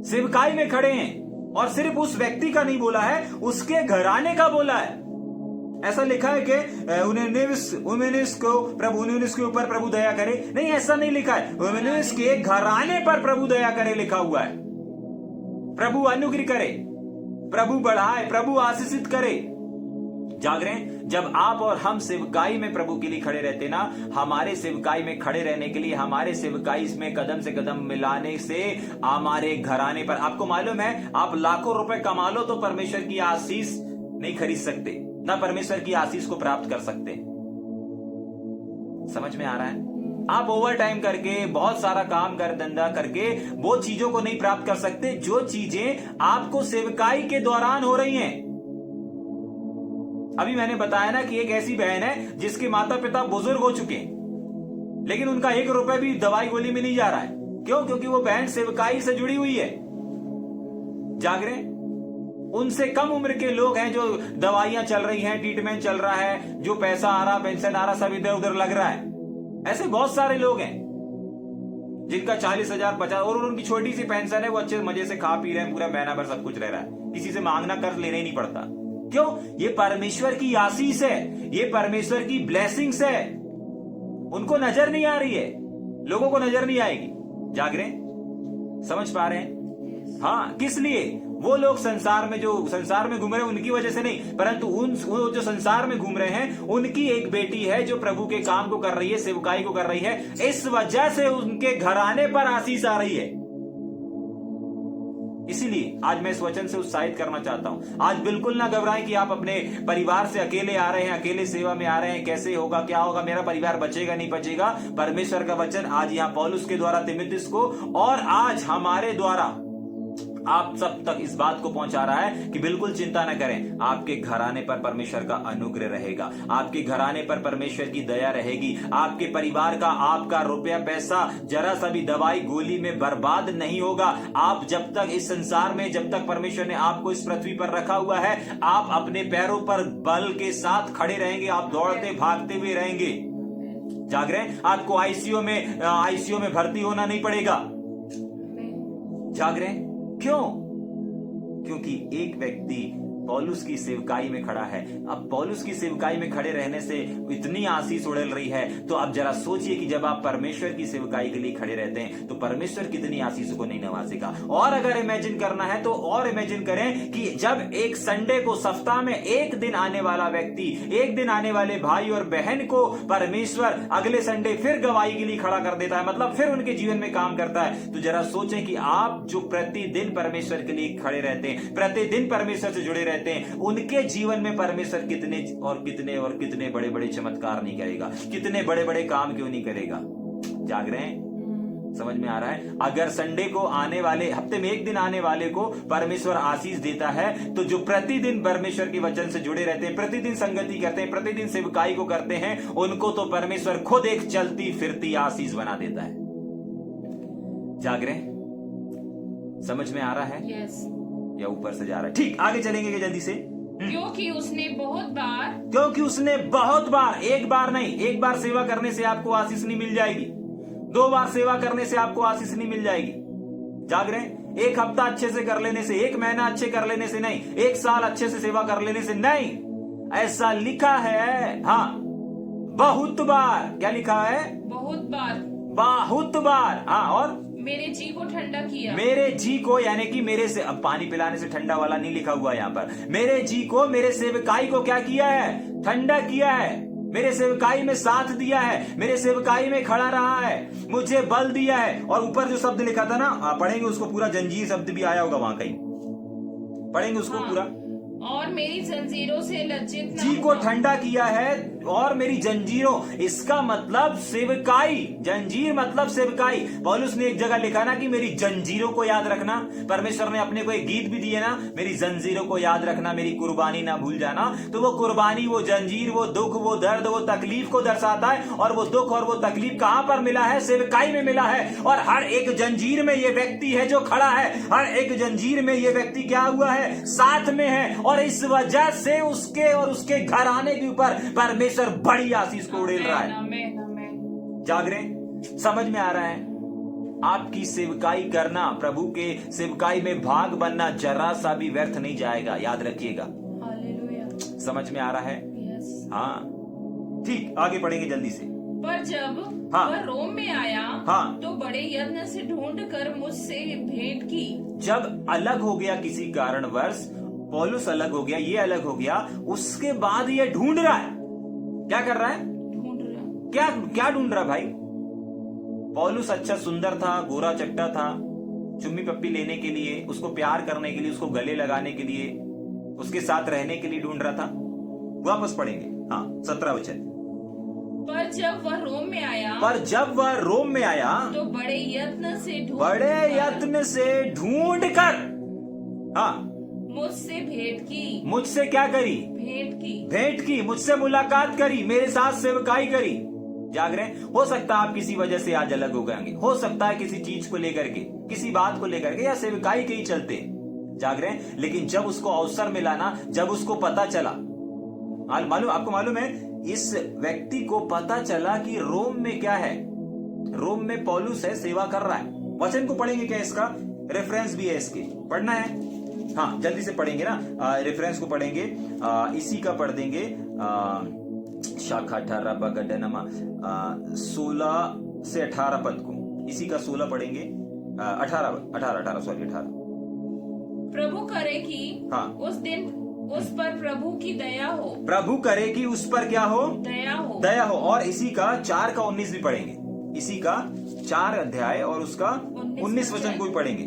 सेवकाई में खड़े हैं। और सिर्फ उस व्यक्ति का नहीं बोला है, उसके घराने का बोला है। ऐसा लिखा है कि उन्नीस को प्रभु, उन्नीस के ऊपर प्रभु दया करे, नहीं, ऐसा नहीं लिखा है। उन्नीस के घराने पर प्रभु दया करे लिखा हुआ है। प्रभु अनुग्रह करे, प्रभु बढ़ाए, प्रभु आशीषित करे। जाग रहे हैं? जब आप और हम सेवकाई में प्रभु के लिए खड़े रहते ना, हमारे सेवकाई में खड़े रहने के लिए, हमारे सेवकाई में कदम से कदम मिलाने से हमारे घराने पर, आपको मालूम है, आप लाखों रुपए कमा लो तो परमेश्वर की आशीष नहीं खरीद सकते, ना परमेश्वर की आशीष को प्राप्त कर सकते। समझ में आ रहा है? आप ओवर टाइम करके, बहुत सारा काम कर, धंधा करके वो चीजों को नहीं प्राप्त कर सकते जो चीजें आपको सेवकाई के दौरान हो रही हैं। अभी मैंने बताया ना कि एक ऐसी बहन है जिसके माता पिता बुजुर्ग हो चुके हैं, लेकिन उनका 1 रुपया भी दवाई गोली में नहीं जा रहा है। क्यों? क्योंकि वो बहन सेवकाई से जुड़ी हुई है। जाग रहे? उनसे कम उम्र के लोग हैं जो दवाइयां चल रही हैं, ट्रीटमेंट चल रहा है, जो पैसा आ रहा, पेंशन आ रहा, सब इधर उधर लग रहा है। ऐसे बहुत सारे लोग हैं जिनका 40,000, 50, और उनकी छोटी सी पेंशन है, वो अच्छे मजे से खा पी रहे हैं, पूरा महीना भर सब कुछ रह रहा है, किसी से मांगना, कर्ज लेना ही नहीं पड़ता। क्यों? ये परमेश्वर की आशीष है, ये परमेश्वर की ब्लेसिंग्स है। उनको नजर नहीं आ रही है, लोगों को नजर नहीं आएगी। जाग रहे? समझ पा रहे हैं? हाँ, किस लिए? वो लोग संसार में, जो संसार में घूम रहे हैं उनकी वजह से नहीं, परंतु वो जो संसार में घूम रहे हैं उनकी एक बेटी है जो प्रभु के काम को कर रही है, सेवकाई को कर रही है, इस वजह से उनके घराने पर आशीष आ रही है। इसीलिए आज मैं इस वचन से उत्साहित करना चाहता हूं। आज बिल्कुल ना घबराएं कि आप अपने परिवार से अकेले आ रहे हैं, अकेले सेवा में आ रहे हैं, कैसे होगा, क्या होगा, मेरा परिवार बचेगा नहीं बचेगा। परमेश्वर का वचन आज यहां पौलुस के द्वारा तीमुथियुस को, और आज हमारे द्वारा आप सब तक इस बात को पहुंचा रहा है कि बिल्कुल चिंता न करें, आपके घराने पर परमेश्वर का अनुग्रह रहेगा, आपके घराने पर परमेश्वर की दया रहेगी, आपके परिवार का, आपका रुपया पैसा जरा सा भी दवाई गोली में बर्बाद नहीं होगा। आप जब तक इस संसार में, जब तक परमेश्वर ने आपको इस पृथ्वी पर रखा हुआ है, आप अपने पैरों पर बल के साथ खड़े रहेंगे, आप दौड़ते भागते हुए रहेंगे। जाग रहे हैं? आपको आईसीयू में भर्ती होना नहीं पड़ेगा। जाग रहे हैं? क्यों? क्योंकि एक व्यक्ति पौलुस की सेवकाई में खड़ा है। अब पौलुस की सेवकाई में खड़े रहने से इतनी आशीष उड़ेल रही है, तो अब जरा सोचिए कि जब आप परमेश्वर की सेवकाई के लिए खड़े रहते हैं तो परमेश्वर कितनी आशीषों को नहीं नवाजेगा। और अगर इमेजिन करना है तो और इमेजिन करें कि जब एक संडे को, सप्ताह में एक दिन आने वाला व्यक्ति, एक दिन आने वाले भाई और बहन को परमेश्वर अगले संडे फिर गवाही के लिए खड़ा कर देता है, मतलब फिर उनके जीवन में काम करता है। तो जरा सोचें कि आप जो प्रतिदिन परमेश्वर के लिए खड़े रहते हैं, प्रतिदिन परमेश्वर से जुड़े रहते हैं, उनके जीवन में परमेश्वर कितने और कितने और कितने बड़े बड़े चमत्कार नहीं करेगा, कितने बड़े बड़े काम क्यों नहीं करेगा। जाग रहे हैं? समझ में आ रहा है? अगर संडे को आने वाले, हफ्ते में एक दिन आने वाले को परमेश्वर आशीष देता है, तो जो प्रतिदिन परमेश्वर के वचन से जुड़े रहते हैं, प्रतिदिन संगति करते हैं, प्रतिदिन सेवकाई को करते हैं, उनको तो परमेश्वर खुद एक चलती फिरती आशीष बना देता है। जाग रहे हैं? समझ में आ रहा है? यस। या ऊपर से जा रहा है? ठीक, आगे चलेंगे क्या जल्दी से? क्योंकि उसने बहुत बार, एक बार नहीं, एक बार सेवा करने से आपको आशीष नहीं मिल जाएगी, 2 बार सेवा करने से आपको आशीष नहीं मिल जाएगी। जाग रहे हैं? एक हफ्ता अच्छे से कर लेने से, 1 महीना अच्छे कर लेने से नहीं, 1 साल अच्छे से सेवा कर लेने से नहीं। ऐसा लिखा है, हाँ, बहुत बार। क्या लिखा है? बहुत बार। हाँ, और मेरे जी को ठंडा किया। मेरे जी को, यानी कि मेरे से, अब पानी पिलाने से ठंडा वाला नहीं लिखा हुआ यहाँ पर। मेरे जी को, मेरे सेवकाई को क्या किया है? ठंडा किया है। मेरे सेवकाई में साथ दिया है, मेरे सेवकाई में खड़ा रहा है, मुझे बल दिया है। और ऊपर जो शब्द लिखा था ना, पढ़ेंगे उसको पूरा, जंजीर शब्द भी आया होगा वहां कहीं, पढ़ेंगे उसको पूरा। और मेरी जंजीरों से लज्जित न जी को ठंडा किया है और मेरी जंजीरों, इसका मतलब सेवकाई। जंजीर मतलब सेवकाई। पौलुस ने एक जगह लिखा ना कि मेरी जंजीरों को याद रखना। परमेश्वर ने अपने को एक गीत भी दिए ना, मेरी जंजीरों को याद रखना, मेरी कुर्बानी ना भूल जाना। तो वो कुर्बानी, वो जंजीर, वो दुख, वो दर्द, वो तकलीफ को दर्शाता है। और वो दुख और वो तकलीफ कहां पर मिला है? सेवकाई में मिला है। और हर एक जंजीर में ये व्यक्ति है जो खड़ा है, हर एक जंजीर में ये व्यक्ति क्या हुआ है? साथ में है। और इस वजह से उसके और उसके घराने के ऊपर परमेश्वर बड़ी आशीष को उड़ेल रहा है। जाग रहे हैं? समझ में आ रहा है? आपकी सेवकाई करना, प्रभु के सेवकाई में भाग बनना जरा सा भी व्यर्थ नहीं जाएगा, याद रखिएगा। हालेलुया। समझ में आ रहा है? यस। हाँ, ठीक, आगे पढ़ेंगे जल्दी से। पर जब हाँ। वह रोम में आया, हाँ। तो बड़े यत्न से ढूंढ कर मुझसे भेंट की। जब अलग हो गया किसी कारणवश, पौलुस अलग हो गया, ये अलग हो गया, उसके बाद ये ढूंढ रहा है। क्या कर रहा है? ढूंढ रहा। क्या ढूंढ रहा भाई? पौलुस अच्छा सुंदर था, गोरा चट्टा था, चुम्मी पप्पी लेने के लिए, उसको प्यार करने के लिए, उसको गले लगाने के लिए, उसके साथ रहने के लिए ढूंढ रहा था। वापस पढ़ेंगे, हाँ, 17 वचन। पर जब वह रोम में आया, तो बड़े यत्न से ढूंढ कर, हाँ, मुझसे भेंट की। मुझसे क्या करी? भेंट की, मुझसे मुलाकात करी, मेरे साथ सेवकाई करी। जाग रहे हैं? हो सकता है आप किसी वजह से आज अलग हो गए, हो सकता है किसी चीज को लेकर के, किसी बात को लेकर के, या सेवकाई के ही चलते। जाग रहे हैं? लेकिन जब उसको अवसर मिला ना, जब उसको पता चला, आपको मालूम है, इस व्यक्ति को पता चला कि रोम में क्या है, रोम में पौलुस है, सेवा कर रहा है। वचन को पढ़ेंगे क्या? इसका रेफरेंस भी है, इसके पढ़ना है। हाँ, जल्दी से पढ़ेंगे ना, रेफरेंस को पढ़ेंगे, इसी का पढ़ देंगे, शाखा 18 बगडनमा 16 से 18 पद को, इसी का 16 पढ़ेंगे, 18 सॉरी 18। प्रभु करे कि हाँ, उस दिन उस पर प्रभु की दया हो। प्रभु करे कि उस पर क्या हो? दया हो। और इसी का 4 का 19 भी पढ़ेंगे, इसी का 4 अध्याय और उसका 19 वचन को भी पढ़ेंगे।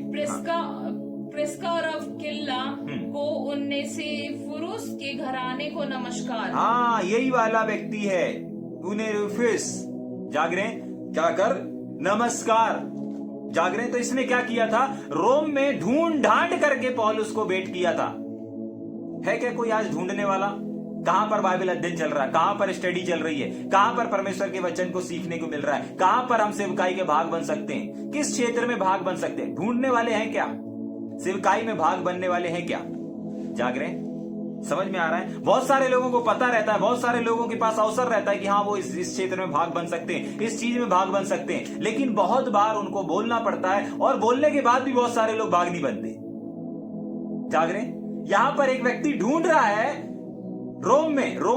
प्रिस्का और अक्विला को उनेसिफुरुस के घराने को नमस्कार। हाँ, यही वाला व्यक्ति है, उनेसिफुरुस। जाग रहे हैं? क्या कर? नमस्कार। जाग रहे हैं? तो इसने क्या किया था? रोम में ढूंढ ढांड करके पौलुस को भेंट किया था। है क्या कोई आज ढूंढने वाला? कहां पर बाइबल अध्ययन चल रहा है? कहां पर स्टडी चल रही है? कहां पर परमेश्वर के वचन को सीखने को मिल रहा है? कहां पर हम सेवकाई के भाग बन सकते हैं? किस क्षेत्र में भाग बन सकते हैं? ढूंढने वाले हैं क्या? सेवकाई में भाग बनने वाले हैं क्या? जाग रहे हैं? समझ में आ रहा है? बहुत सारे लोगों को पता रहता है, बहुत सारे लोगों के पास अवसर रहता है कि हाँ वो इस क्षेत्र में भाग बन सकते हैं, इस चीज में भाग बन सकते हैं, लेकिन बहुत बार उनको बोलना पड़ता है और बोलने के बाद भी बहुत सारे लोग भाग नहीं बनते। जाग रहे हैं? यहां पर एक व्यक्ति ढूंढ रहा है रोम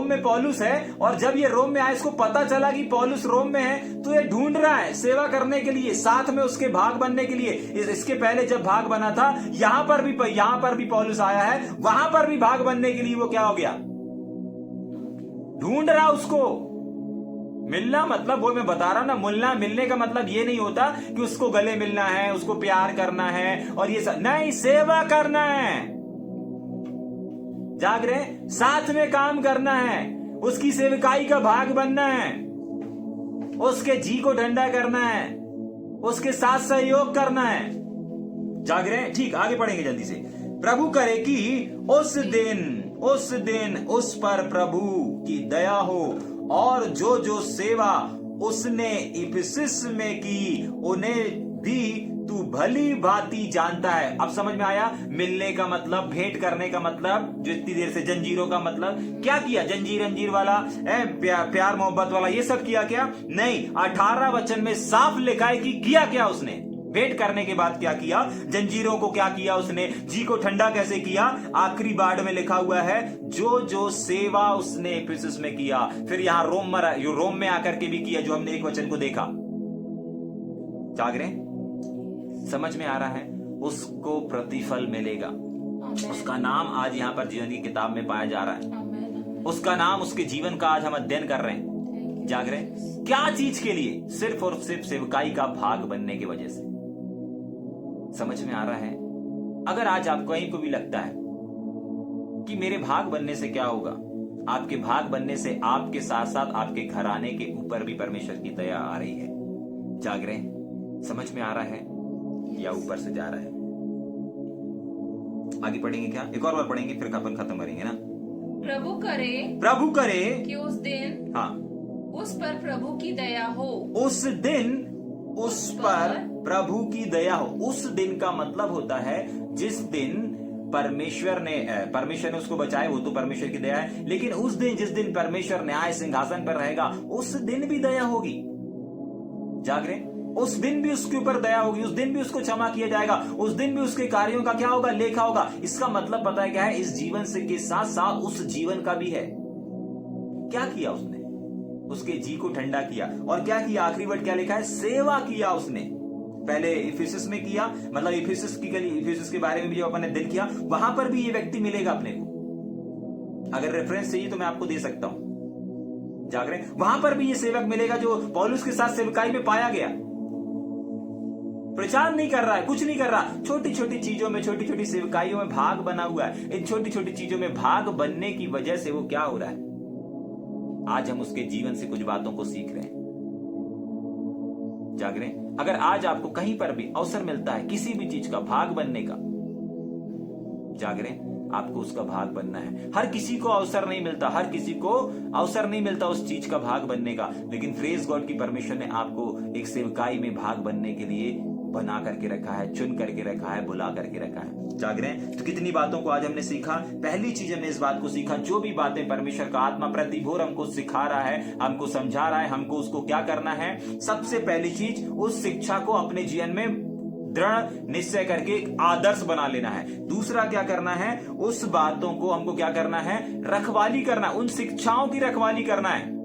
में पौलुस है, और जब ये रोम में आया, इसको पता चला कि पौलुस रोम में है, तो ये ढूंढ रहा है सेवा करने के लिए, साथ में उसके भाग बनने के लिए। इसके पहले जब भाग बना था, यहां पर भी पौलुस आया है, वहां पर भी भाग बनने के लिए वो क्या हो गया? ढूंढ रहा उसको। मिलना मतलब, वो मैं बता रहा ना, मिलने का मतलब ये नहीं होता कि उसको गले मिलना है, उसको प्यार करना है और ये सब नहीं, सेवा करना है। जाग रहे? साथ में काम करना है, उसकी सेवकाई का भाग बनना है, उसके जी को ठंडा करना है, उसके साथ सहयोग करना है। जाग रहे हैं? ठीक, आगे पढ़ेंगे जल्दी से। प्रभु करे कि उस दिन उस पर प्रभु की दया हो, और जो जो सेवा उसने इफिसुस में की उन्हें भी तू भली भांति जानता है। अब समझ में आया? मिलने का मतलब, भेंट करने का मतलब, जो इतनी देर से जंजीरों का मतलब क्या किया? जंजीर वाला, प्यार मोहब्बत वाला, ये सब किया क्या? नहीं। 18 वचन में साफ लिखा है कि किया क्या उसने? भेंट करने के बाद क्या किया? जंजीरों को क्या किया उसने? जी को ठंडा कैसे किया? आखिरी बाड़ में लिखा हुआ है, जो जो सेवा उसने इफिसुस में किया, फिर यहां रोम में आकर के भी किया, जो हमने एक वचन को देखा। जाग रहे? समझ में आ रहा है? उसको प्रतिफल मिलेगा। उसका नाम आज यहाँ पर जीवन की किताब में पाया जा रहा है। उसका नाम, उसके जीवन का आज हम अध्ययन कर रहे हैं। जाग रहे हैं? क्या चीज के लिए? सिर्फ और सिर्फ सेवकाई का भाग बनने की वजह से। समझ में आ रहा है? अगर आज आपको कहीं को भी लगता है कि मेरे भाग बनने से क्या होगा, आपके भाग बनने से आपके साथ साथ आपके घराने के ऊपर भी परमेश्वर की दया आ रही है। जाग रहे हैं? समझ में आ रहा है या ऊपर से जा रहा है? आगे पढ़ेंगे क्या? एक और बार पढ़ेंगे, फिर अपन खत्म करेंगे ना। प्रभु करे कि उस दिन, हाँ, उस पर प्रभु की दया हो। उस दिन उस पर प्रभु की दया हो। उस दिन का मतलब होता है जिस दिन परमेश्वर ने उसको बचाए, वो तो परमेश्वर की दया है, लेकिन उस दिन जिस दिन परमेश्वर न्याय सिंहासन पर रहेगा, उस दिन भी दया होगी। जाग रहे? उस दिन भी उसके ऊपर दया होगी, उस दिन भी उसको क्षमा किया जाएगा, उस दिन भी उसके कार्यों का क्या होगा? लेखा होगा। इसका मतलब पता है क्या है? इस जीवन से के साथ साथ उस जीवन का भी है। क्या किया उसने? उसके जी को ठंडा किया, और क्या किया? आखिरी वर्ड क्या लिखा है? सेवा किया उसने। पहले इफिसुस में किया, मतलब इफिसुस के बारे में भी जब अपन ने अध्ययन किया, वहां पर भी ये व्यक्ति मिलेगा अपने को। अगर रेफरेंस चाहिए तो मैं आपको दे सकता हूं। जाग रहे? वहां पर भी ये सेवक मिलेगा जो पौलुस के साथ सेवकाई में पाया गया। प्रचार नहीं कर रहा है, कुछ नहीं कर रहा, छोटी छोटी चीजों में, छोटी छोटी सेवकाइयों में भाग बना हुआ है। इन छोटी छोटी चीजों में भाग बनने की वजह से वो क्या हो रहा है? आज हम उसके जीवन से कुछ बातों को सीख रहे हैं। जाग रहे हैं? अगर आज आपको कहीं पर भी अवसर मिलता है किसी भी चीज का भाग बनने का, जाग रहे हैं, आपको उसका भाग बनना है। हर किसी को अवसर नहीं मिलता, हर किसी को अवसर नहीं मिलता उस चीज का भाग बनने का, लेकिन प्रेज गॉड की परमेश्वर ने आपको एक सेवकाई में भाग बनने के लिए बना करके रखा है, चुन करके रखा है, बुला करके रखा है। जाग रहे हैं? तो कितनी बातों को आज हमने सीखा। पहली चीज हमने इस बात को सीखा, जो भी बातें परमेश्वर का आत्मा प्रतिभोर हमको सिखा रहा है, हमको समझा रहा है, हमको उसको क्या करना है। सबसे पहली चीज, उस शिक्षा को अपने जीवन में दृढ़ निश्चय करके एक आदर्श बना लेना है। दूसरा क्या करना है? उस बातों को हमको क्या करना है? रखवाली करना, उन शिक्षाओं की रखवाली करना है।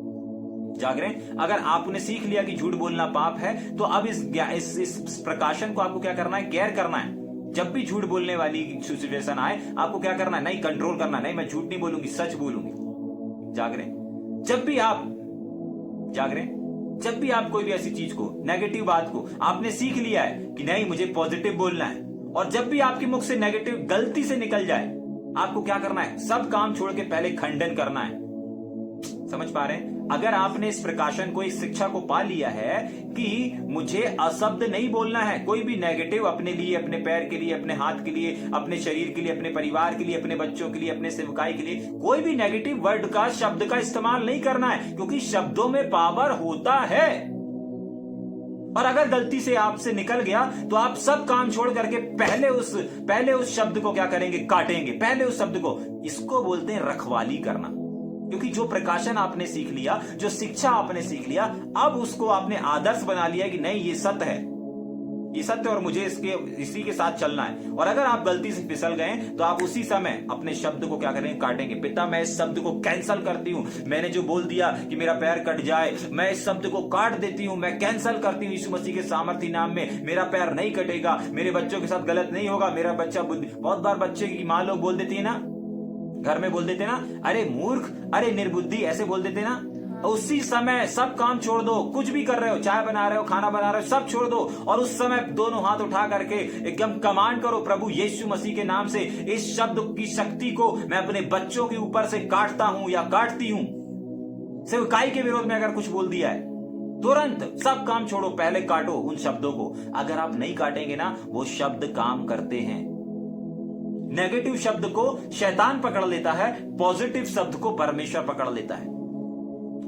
जाग रहे हैं? अगर आपने सीख लिया कि झूठ बोलना पाप है, तो अब इस प्रकाशन को आपको क्या करना है? केयर करना है। जब भी झूठ बोलने वाली सिचुएशन आए, आपको क्या करना है? नहीं, कंट्रोल करना, नहीं मैं झूठ नहीं बोलूंगी, सच बोलूंगी। जाग रहे हैं? जब भी आप जाग रहे हैं, जब भी आप कोई भी ऐसी चीज को, नेगेटिव बात को आपने सीख लिया है कि नहीं मुझे पॉजिटिव बोलना है, और जब भी आपके मुख से नेगेटिव गलती से निकल जाए, आपको क्या करना है? सब काम छोड़ के पहले खंडन करना है। समझ पा रहे हैं? अगर आपने इस प्रकाशन को, इस शिक्षा को पा लिया है कि मुझे अशब्द नहीं बोलना है, कोई भी नेगेटिव अपने लिए, अपने पैर के लिए, अपने हाथ के लिए, अपने शरीर के लिए, अपने परिवार के लिए, अपने बच्चों के लिए, अपने सेवकाई के लिए, कोई भी नेगेटिव वर्ड का, शब्द का इस्तेमाल नहीं करना है, क्योंकि शब्दों में पावर होता है। और अगर गलती से आपसे निकल गया तो आप सब काम छोड़ करके पहले उस शब्द को क्या करेंगे? काटेंगे, पहले उस शब्द को। इसको बोलते हैं रखवाली करना। क्योंकि जो प्रकाशन आपने सीख लिया, जो शिक्षा आपने सीख लिया, अब उसको आपने आदर्श बना लिया कि नहीं, ये सत्य है, ये सत्य, और मुझे इसी के साथ चलना है। और अगर आप गलती से फिसल गए तो आप उसी समय अपने शब्द को क्या करेंगे? काटेंगे। पिता, मैं इस शब्द को कैंसल करती हूं। मैंने जो बोल दिया कि मेरा पैर कट जाए, मैं इस शब्द को काट देती हूं, मैं कैंसल करती हूं। यीशु मसीह के सामर्थ्य नाम में मेरा पैर नहीं कटेगा, मेरे बच्चों के साथ गलत नहीं होगा, मेरा बच्चा बहुत बार बच्चे की माँ लोग बोल देती है ना, घर में बोल देते ना, अरे मूर्ख, अरे निर्बुद्धि, ऐसे बोल देते ना। उसी समय सब काम छोड़ दो, कुछ भी कर रहे हो, चाय बना रहे हो, खाना बना रहे हो, सब छोड़ दो, और उस समय दोनों हाथ उठा करके एकदम कमांड करो, प्रभु यीशु मसीह के नाम से इस शब्द की शक्ति को मैं अपने बच्चों के ऊपर से काटता हूं या काटती हूं। सेवकाई के विरोध में अगर कुछ बोल दिया है, तुरंत सब काम छोड़ो, पहले काटो उन शब्दों को। अगर आप नहीं काटेंगे ना, वो शब्द काम करते हैं। नेगेटिव शब्द को शैतान पकड़ लेता है, पॉजिटिव शब्द को परमेश्वर पकड़ लेता है,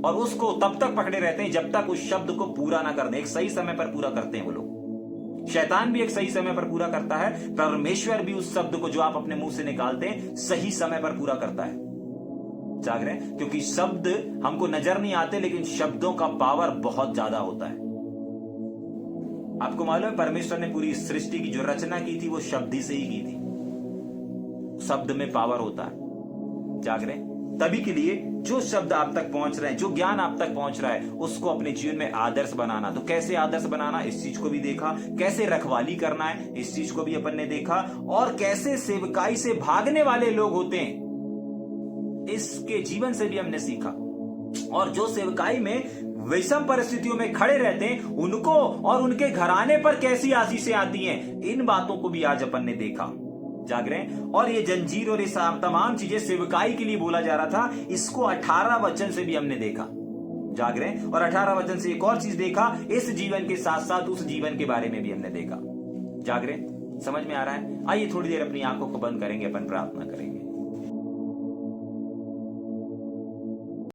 और उसको तब तक पकड़े रहते हैं जब तक उस शब्द को पूरा ना कर दे। एक सही समय पर पूरा करते हैं वो लोग। शैतान भी एक सही समय पर पूरा करता है, परमेश्वर भी उस शब्द को जो आप अपने मुंह से निकालते हैं सही समय पर पूरा करता है। जाग रहे हैं? क्योंकि शब्द हमको नजर नहीं आते, लेकिन शब्दों का पावर बहुत ज्यादा होता है। आपको मालूम है, परमेश्वर ने पूरी सृष्टि की जो रचना की थी वो शब्द ही से ही की थी। शब्द में पावर होता है। जाग रहे हैं? तभी के लिए जो शब्द आप तक पहुंच रहे हैं, जो ज्ञान आप तक पहुंच रहा है, उसको अपने जीवन में आदर्श बनाना। तो कैसे आदर्श बनाना, इस चीज को भी देखा। कैसे रखवाली करना है, इस चीज को भी अपन ने देखा। और कैसे सेवकाई से भागने वाले लोग होते हैं, इसके जीवन से भी हमने सीखा। और जो सेवकाई में विषम परिस्थितियों में खड़े रहते हैं, उनको और उनके घराने पर कैसी आशीषें आती हैं, इन बातों को भी आज अपन ने देखा। जाग रहे हैं? और ये जंजीर और ये तमाम चीजें सेवकाई के लिए बोला जा रहा था, इसको 18 वचन से भी हमने देखा। जाग रहे हैं? और 18 वचन से एक और चीज देखा, इस जीवन के साथ साथ उस जीवन के बारे में भी हमने देखा। जाग रहे हैं? समझ में आ रहा है? आइए थोड़ी देर अपनी आंखों को बंद करेंगे, अपन प्रार्थना करेंगे।